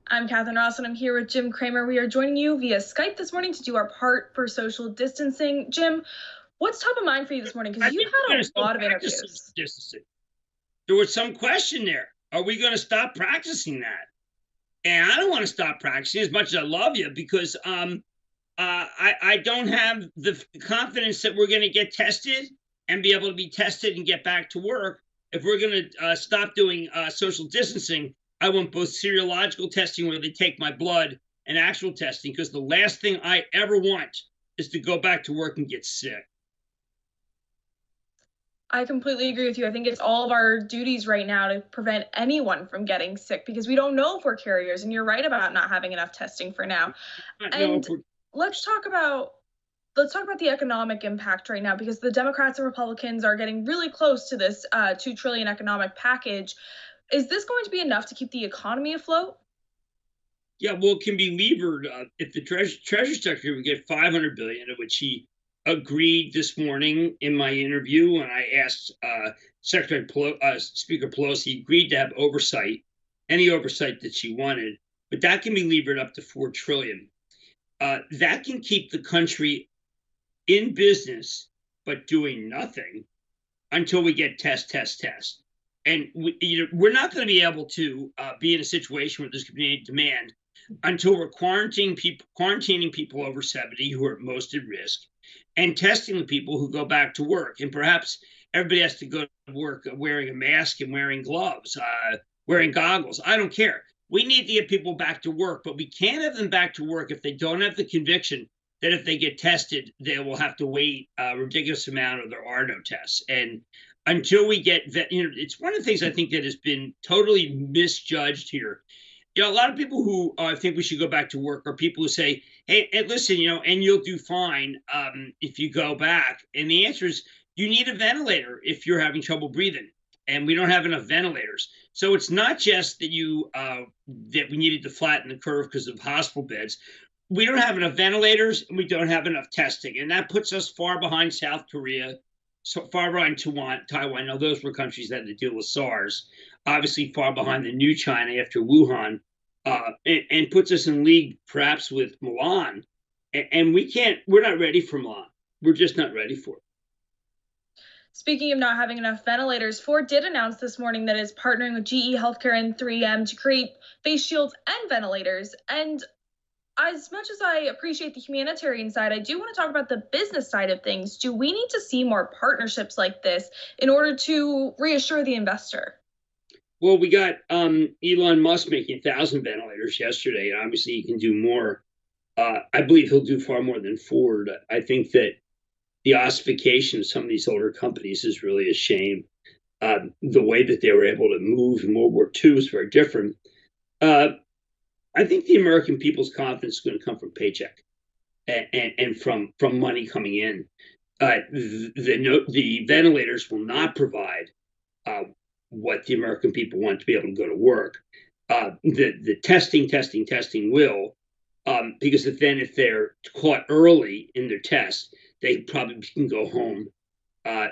I'm Catherine Ross, and I'm here with Jim Cramer. We are joining you via Skype this morning to do our part for social distancing. Jim, what's top of mind for you this morning? Because I you've think we're had going to a still lot of practice social interviews. distancing. There was some question there. Are we going to stop practicing that? And I don't want to stop practicing as much as I love you because I don't have the confidence that we're going to get tested and be able to be tested and get back to work. If we're going to stop doing social distancing, I want both serological testing where they take my blood and actual testing, because the last thing I ever want is to go back to work and get sick. I completely agree with you. I think it's all of our duties right now to prevent anyone from getting sick because we don't know if we're carriers. And you're right about not having enough testing for now. No, And let's talk about let's talk about the economic impact right now, because the Democrats and Republicans are getting really close to this $2 trillion economic package. Is this going to be enough to keep the economy afloat? yeah, well, it can be levered if the Treasury Secretary would get 500 billion, of which he agreed this morning in my interview when I asked Speaker Pelosi. He agreed to have oversight, any oversight that she wanted, but that can be levered up to 4 trillion. That can keep the country in business, but doing nothing until we get test. And we're not going to be able to be in a situation where there's going to be any demand until we're quarantining people over 70 who are most at risk, and testing the people who go back to work. And perhaps everybody has to go to work wearing a mask and wearing gloves, wearing goggles. I don't care. We need to get people back to work, but we can't have them back to work if they don't have the conviction that if they get tested, they will have to wait a ridiculous amount, or there are no tests. And until we get that, it's one of the things I think that has been totally misjudged here. A lot of people who think we should go back to work are people who say, hey, listen, and you'll do fine if you go back. And the answer is, you need a ventilator if you're having trouble breathing. And we don't have enough ventilators. So it's not just that that we needed to flatten the curve because of hospital beds. We don't have enough ventilators, and we don't have enough testing. And that puts us far behind South Korea, so far behind Taiwan. Now, those were countries that had to deal with SARS. Obviously, far behind the new China after Wuhan, and puts us in league perhaps with Milan. And we're not ready for Milan. We're just not ready for it. Speaking of not having enough ventilators, Ford did announce this morning that it's partnering with GE Healthcare and 3M to create face shields and ventilators. And as much as I appreciate the humanitarian side, I do want to talk about the business side of things. Do we need to see more partnerships like this in order to reassure the investor? Well, we got Elon Musk making 1,000 ventilators yesterday, and obviously he can do more. I believe he'll do far more than Ford. I think that the ossification of some of these older companies is really a shame. The way that they were able to move in World War II is very different. I think the American people's confidence is going to come from paycheck and from money coming in. The ventilators will not provide what the American people want to be able to go to work. The testing will, because then if they're caught early in their test, they probably can go home,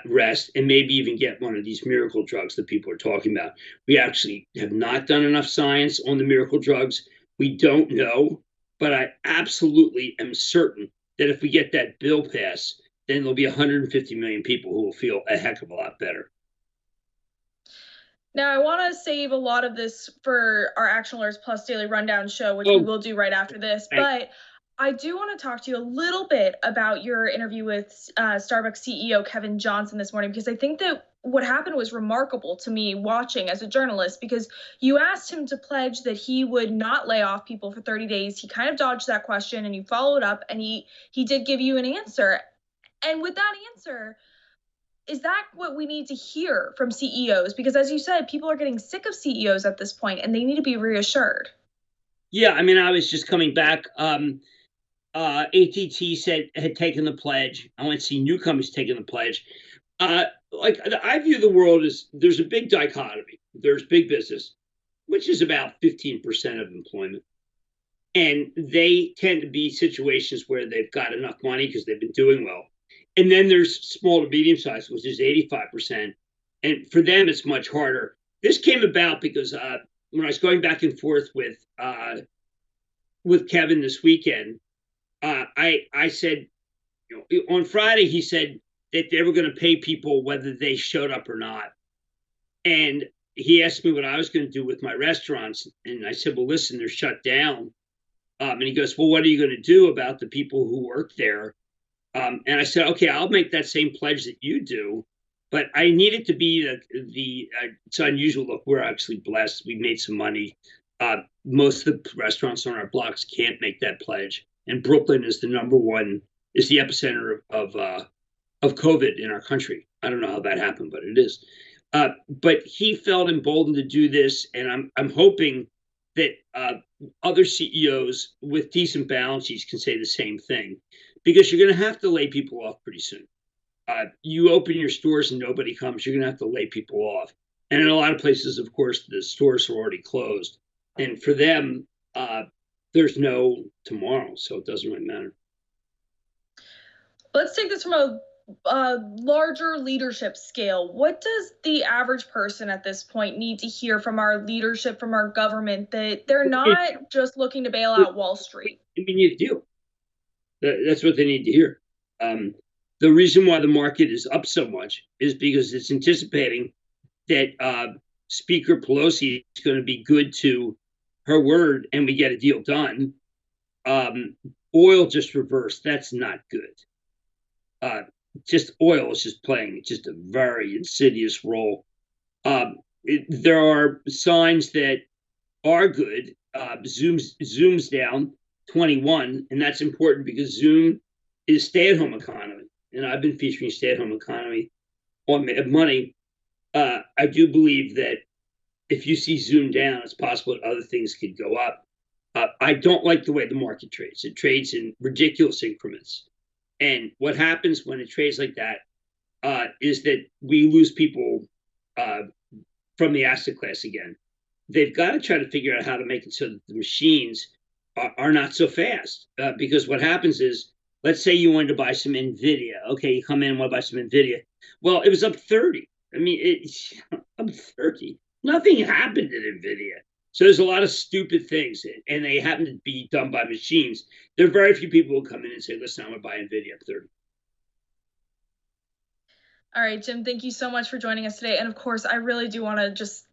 rest, and maybe even get one of these miracle drugs that people are talking about. We actually have not done enough science on the miracle drugs. We don't know, but I absolutely am certain that if we get that bill passed, then there'll be 150 million people who will feel a heck of a lot better. Now, I want to save a lot of this for our Action Alerts Plus Daily Rundown show, which we will do right after this. But I do want to talk to you a little bit about your interview with Starbucks CEO Kevin Johnson this morning, because I think that what happened was remarkable to me watching as a journalist, because you asked him to pledge that he would not lay off people for 30 days. He kind of dodged that question, and you followed up, and he did give you an answer. And with that answer, is that what we need to hear from CEOs? Because as you said, people are getting sick of CEOs at this point, and they need to be reassured. Yeah, I mean, I was just coming back. ATT had taken the pledge. I want to see newcomers taking the pledge. I view the world as there's a big dichotomy. There's big business, which is about 15% of employment. And they tend to be situations where they've got enough money because they've been doing well. And then there's small to medium size, which is 85%. And for them, it's much harder. This came about because when I was going back and forth with Kevin this weekend, I said, on Friday he said that they were going to pay people whether they showed up or not, and he asked me what I was going to do with my restaurants, and I said, well, listen, they're shut down. And he goes, well, what are you going to do about the people who work there? And I said, okay, I'll make that same pledge that you do, but I need it to be it's unusual. Look, we're actually blessed. We made some money. Most of the restaurants on our blocks can't make that pledge, and Brooklyn is the epicenter of COVID in our country. I don't know how that happened, but it is. But he felt emboldened to do this, and I'm hoping that other CEOs with decent balance sheets can say the same thing, because you're going to have to lay people off pretty soon. You open your stores and nobody comes, you're going to have to lay people off. And in a lot of places, of course, the stores are already closed. And for them, there's no tomorrow, so it doesn't really matter. Let's take this from a larger leadership scale. What does the average person at this point need to hear from our leadership, from our government, that they're not just looking to bail out Wall Street? I mean, you do. That's what they need to hear. The reason why the market is up so much is because it's anticipating that Speaker Pelosi is going to be good to her word and we get a deal done. Oil just reversed. That's not good. Just oil is just playing just a very insidious role. There are signs that are good. Zoom's down 21, and that's important because Zoom is stay-at-home economy, and I've been featuring stay-at-home economy on Money. I do believe that if you see Zoom down, it's possible that other things could go up. I don't like the way the market trades. It trades in ridiculous increments. And what happens when it trades like that is that we lose people from the asset class again. They've got to try to figure out how to make it so that the machines are not so fast. Because what happens is, let's say you wanted to buy some NVIDIA. Okay, you come in and want to buy some NVIDIA. Well, it was up 30. I mean, it's up 30. Nothing happened to NVIDIA. So there's a lot of stupid things, and they happen to be done by machines. There are very few people who come in and say, listen, I'm going to buy NVIDIA up 30. All right, Jim, thank you so much for joining us today. And of course, I really do want to just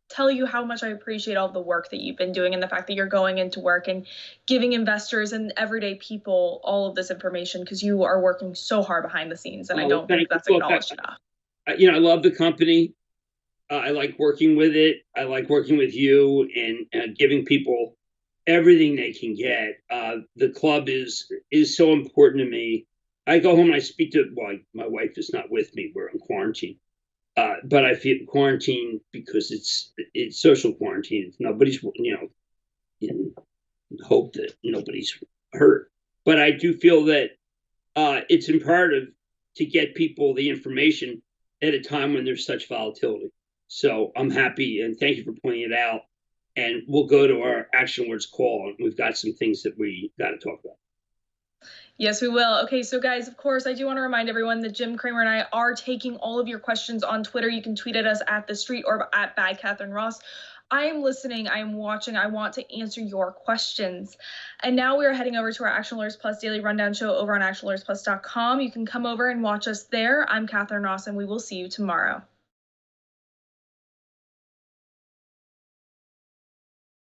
tell you how much I appreciate all the work that you've been doing and the fact that you're going into work and giving investors and everyday people all of this information, because you are working so hard behind the scenes. And I don't think that's acknowledged enough. I love the company. I like working with it. I like working with you and giving people everything they can get. The club is so important to me. I go home and I speak to, well, my wife is not with me. We're in quarantine. But I feel quarantine because it's social quarantine. Nobody's, hope that nobody's hurt. But I do feel that it's imperative to get people the information at a time when there's such volatility. So I'm happy, and thank you for pointing it out. And we'll go to our Action Words call. We've got some things that we got to talk about. Yes, we will. Okay, so guys, of course, I do want to remind everyone that Jim Cramer and I are taking all of your questions on Twitter. You can tweet at us at TheStreet or at by Catherine Ross. I am listening. I am watching. I want to answer your questions. And now we are heading over to our Action Alerts Plus Daily Rundown show over on actionalertsplus.com. You can come over and watch us there. I'm Catherine Ross, and we will see you tomorrow.